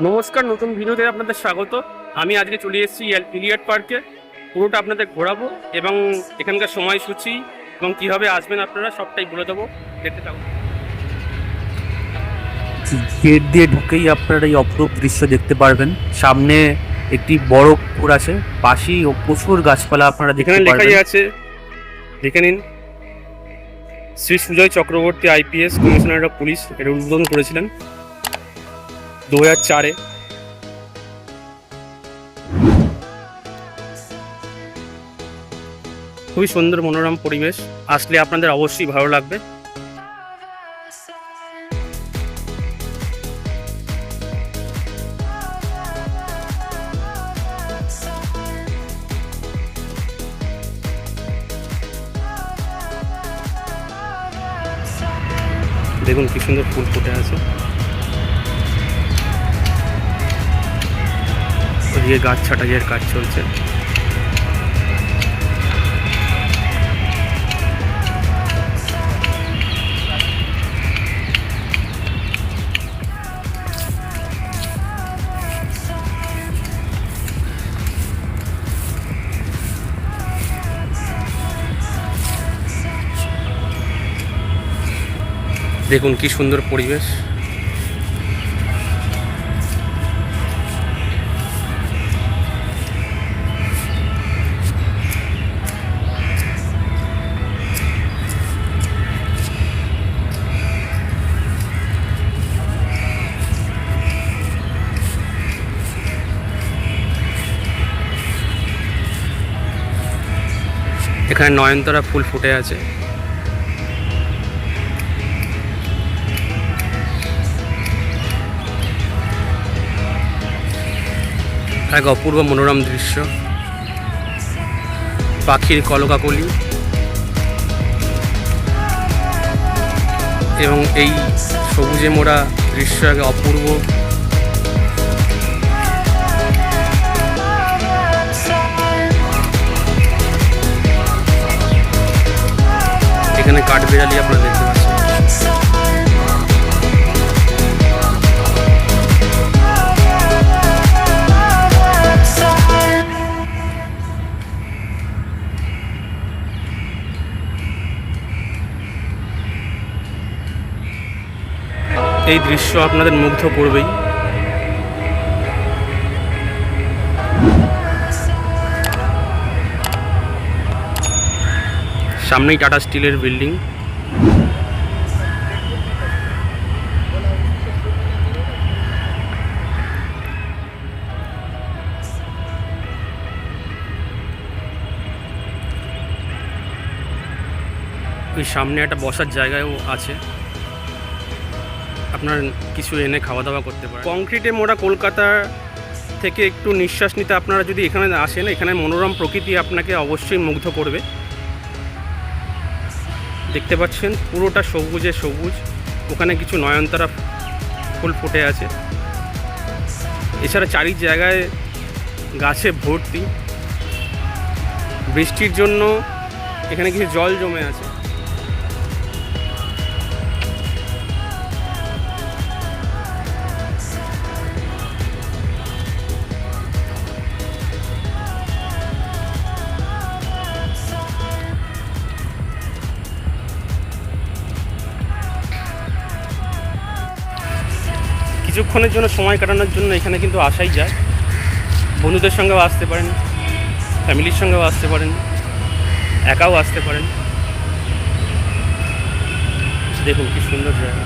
নমস্কার, নতুন ভিডিওতে আপনাদের স্বাগত। আমি আজকে চলে এসেছি ইলিয়ট পার্কে। পুরোটা আপনাদের ঘোরাবো এবং এখানকার সময়সূচি এবং কীভাবে আসবেন আপনারা সবটাই বলে দেবো। দেখতে থাকুন। গেট দিয়ে ঢুকেই আপনারা এই অপরূপ দৃশ্য দেখতে পারবেন। সামনে একটি বড় পুকুর আছে, পাশেই প্রচুর গাছপালা আপনারা দেখতে এখানে লেখাই পারবেন। আছে, দেখে নিন, Shri Sujoy Chakraborty IPS commissioner of police এর উদ্বোধন করেছিলেন 2004-এ। খুবই সুন্দর মনোরম পরিবেশ, আসলে আপনাদের অবশ্যই ভালো লাগবে। দেখুন কি সুন্দর ফুল ফুটে আছে, ওদিকে গাছ ছাঁটাইয়ের কাজ চলছে। দেখুন কি সুন্দর পরিবেশ। এখানে নয়নতারা ফুল ফুটে আছে। এক অপূর্ব মনোরম দৃশ্য, পাখির কলকাকলি এবং এই সবুজে মোড়া দৃশ্য এক অপূর্ব। এখানে কাঠবিড়ালি আপনারা দেখতে পাচ্ছেন। এই দৃশ্য আপনাদের মুগ্ধ করবেই। সামনেই টাটা স্টিলের বিল্ডিং। ওই সামনে একটা বসার জায়গাও আছে, আপনার কিছু এনে খাওয়া দাওয়া করতে পারেন। কংক্রিটে মোড়া কলকাতা থেকে একটু নিঃশ্বাস নিতে আপনারা যদি এখানে আসেন, এখানে মনোরম প্রকৃতি আপনাকে অবশ্যই মুগ্ধ করবে। দেখতে পাচ্ছেন পুরোটা সবুজে সবুজ, ওখানে কিছু নয়নতারা ফুল ফুটে আছে। এছাড়া চারি জায়গায় গাছে ভর্তি। বৃষ্টির জন্য এখানে কিছু জল জমে আছে। কিছুক্ষণের জন্য সময় কাটানোর জন্য এখানে কিন্তু আসাই যায়। বন্ধুদের সঙ্গেও আসতে পারেন, ফ্যামিলির সঙ্গেও আসতে পারেন, একাও আসতে পারেন। দেখুন কি সুন্দর জায়গা।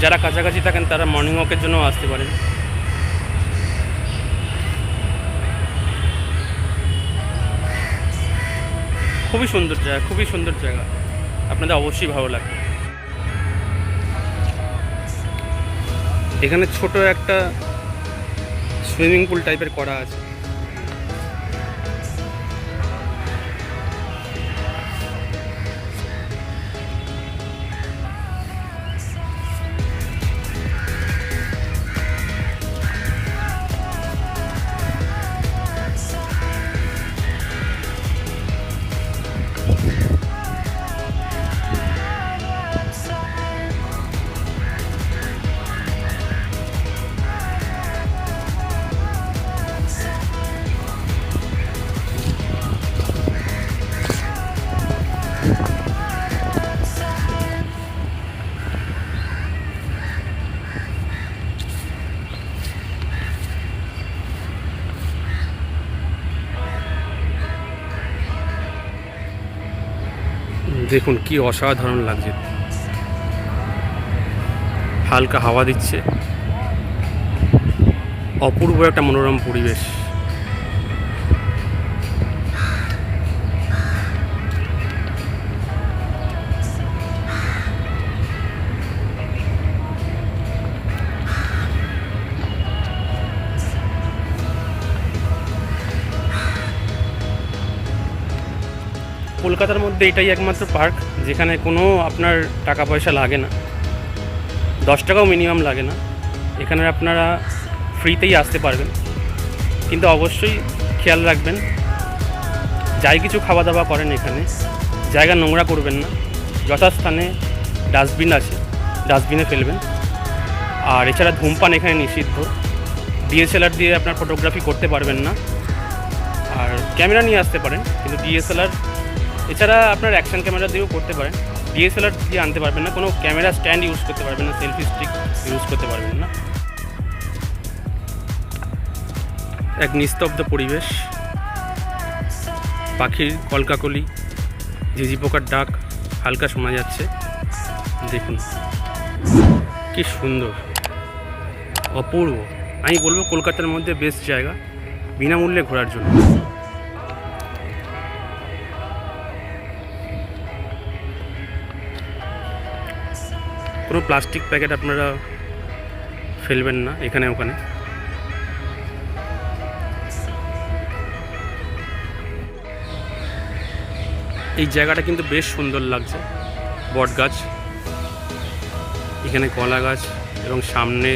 যারা কাছাকাছি থাকেন তারা মর্নিং ওয়াকের জন্য আসতে পারেন। খুবই সুন্দর জায়গা, খুবই সুন্দর জায়গা, আপনাদের অবশ্যই ভালো লাগবে। এখানে ছোট একটা সুইমিং পুল টাইপের করা আছে। দেখুন কি অসাধারণ লাগছে, হালকা হাওয়া দিচ্ছে, অপূর্ব একটা মনোরম পরিবেশ। কলকাতার মধ্যে এটাই একমাত্র পার্ক যেখানে কোনো আপনার টাকা পয়সা লাগে না, 10 টাকাও মিনিমাম লাগে না। এখানে আপনারা ফ্রিতেই আসতে পারবেন, কিন্তু অবশ্যই খেয়াল রাখবেন যাই কিছু খাওয়া দাওয়া করেন এখানে জায়গা নোংরা করবেন না, যথাস্থানে ডাস্টবিন আছে, ডাস্টবিনে ফেলবেন। আর এছাড়া ধূমপান এখানে নিষিদ্ধ, ডিএসএলআর দিয়ে আপনার ফটোগ্রাফি করতে পারবেন না। আর ক্যামেরা নিয়ে আসতে পারেন, কিন্তু ডিএসএলআর এছাড়া আপনার অ্যাকশন ক্যামেরা দিয়েও করতে পারেন, ডিএসএলআর দিয়ে আনতে পারবেন না, কোনো ক্যামেরা স্ট্যান্ড ইউজ করতে পারবেন না, সেলফি স্টিক ইউজ করতে পারবেন না। এক নিস্তব্ধ পরিবেশ, পাখির কলকাকলি, ঝিঝি পোকার ডাক হালকা শোনা যাচ্ছে। দেখুন কি সুন্দর, অপূর্ব। আমি বলবো কলকাতার মধ্যে বেস্ট জায়গা বিনামূল্যে ঘোরার জন্য। কোনো প্লাস্টিক প্যাকেট আপনারা ফেলবেন না এখানে ওখানে। এই জায়গাটা কিন্তু বেশ সুন্দর লাগছে, বট গাছ, এখানে কলা গাছ এবং সামনে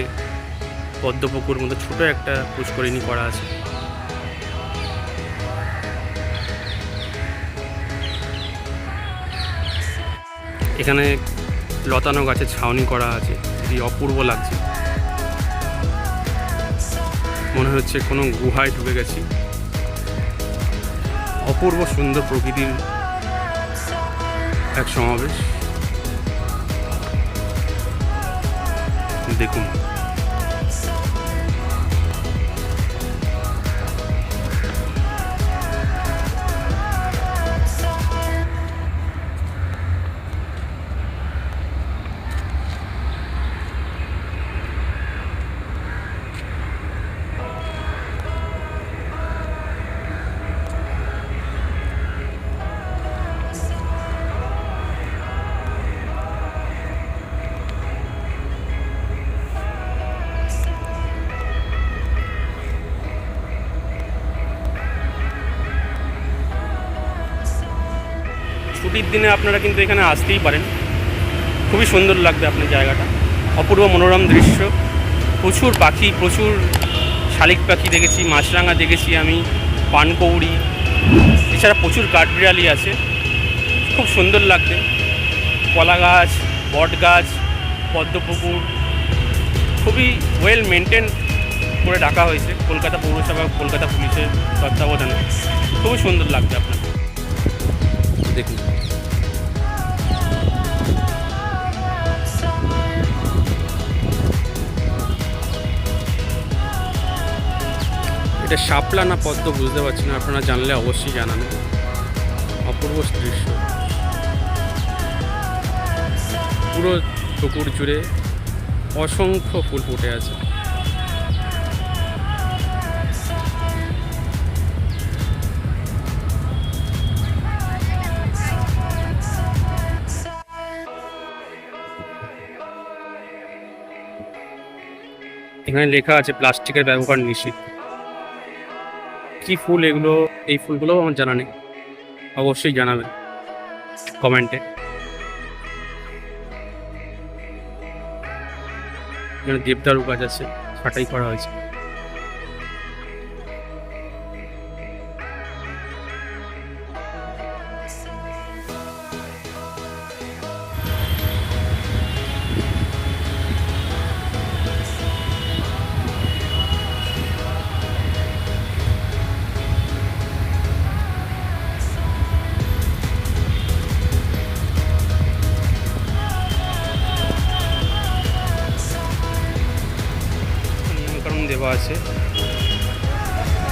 পদ্মপুকুর মতো ছোট একটা পুষ্করিণী করা আছে। এখানে লতানো গাছের ছাউনি করা আছে, এটি অপূর্ব লাগছে, মনে হচ্ছে কোনো গুহায় ঢুকে গেছি। অপূর্ব সুন্দর প্রকৃতির এক সমাবেশ। দেখুন ছুটির দিনে আপনারা কিন্তু এখানে আসতেই পারেন, খুবই সুন্দর লাগবে আপনার জায়গাটা, অপূর্ব মনোরম দৃশ্য। প্রচুর পাখি, প্রচুর শালিক পাখি দেখেছি, মাছরাঙা দেখেছি আমি, পানকৌড়ি, এছাড়া প্রচুর কাঠবিড়ালি আছে, খুব সুন্দর লাগবে। কলা গাছ, বট গাছ, পদ্মপুকুর খুবই ওয়েল মেনটেন করে রাখা হয়েছে কলকাতা পৌরসভা, কলকাতা পুলিশের তত্ত্বাবধানে। খুবই সুন্দর লাগবে আপনার। দেখুন এটা শাপলা না পদ্ম বুঝতে পারছি না, আপনারা জানলে অবশ্যই জানাবেন। অপূর্ব দৃশ্য, পুরো পুকুর জুড়ে অসংখ্য ফুল ফুটে আছে। এখানে লেখা আছে প্লাস্টিকের ব্যবহার নিষিদ্ধ। কি ফুল এগুলো, এই ফুলগুলোও আমার জানা নেই, অবশ্যই জানাবেন কমেন্টে। এখানে দেবদারু গাছ আছে, ছাঁটাই করা হয়েছে। দেওয়া আছে,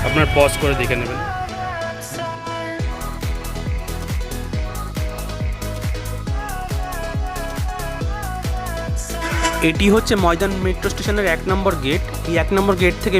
আপনার পজ করে দেখে নেবেন। এটি হচ্ছে ময়দান মেট্রো স্টেশনের 1 নম্বর গেট। এই 1 নম্বর গেট থেকে